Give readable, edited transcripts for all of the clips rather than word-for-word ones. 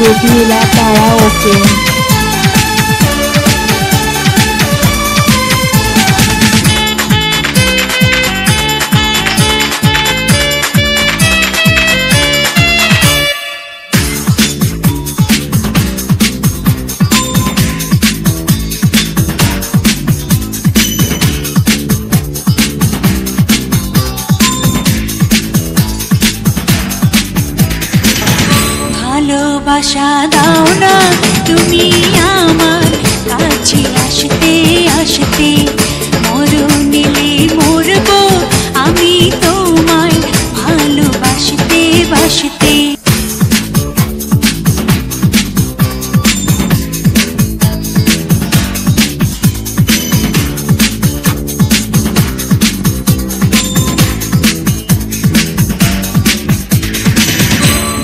রোগীলা তারা ওকে। ভালোবাসা দাও না তুমি আমার কাছে আসতে আসতে, মরণ এলে মরবো আমি তোমায় ভালোবাসতে বাসতে।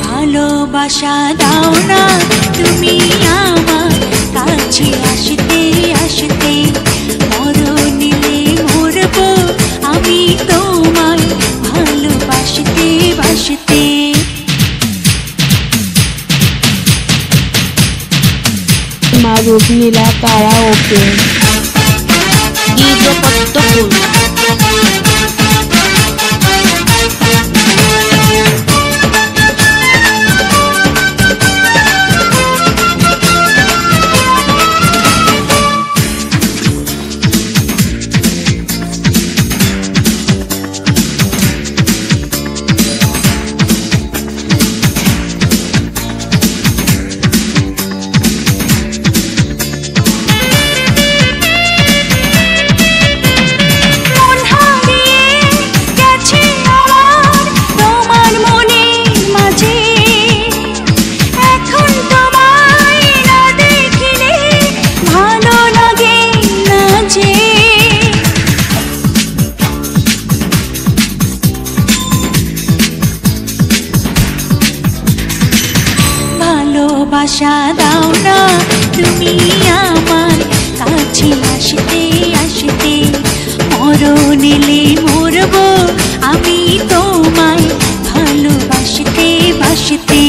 ভালোবাসা দাও না তুমি আমার কাছে আসতে আসতে, মরণ এলে মরবো আমি তোমায় ভালোবাসতে বাসতে। মা রোগীলা তারা ওকে। গীতপদ্মফুল। ভালোবাসা দাও না তুমি আমার কাছে আসতে আসতে, মরণ এলে মরবো আমি তোমায় ভালোবাসতে বাসতে।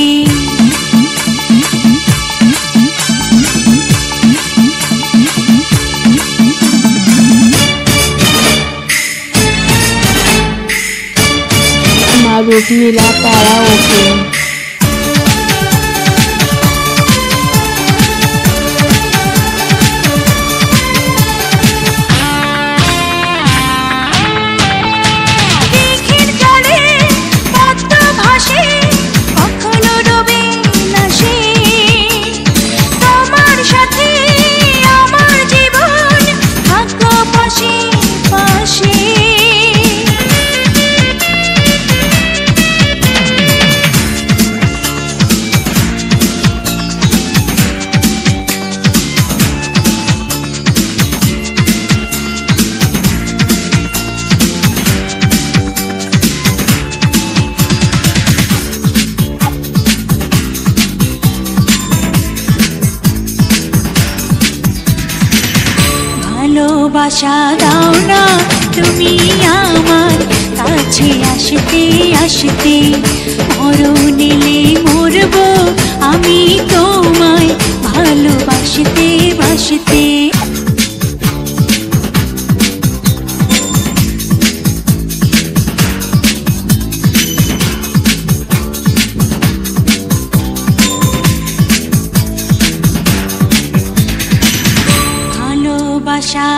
মা রোগীলা তারা ওকে। ভালোবাসা দাও না তুমি আমার কাছে আসতে আসতে, মরণ এলে মরবো আমি তোমায় ভালোবাসতে বাসতে। ভালোবাসা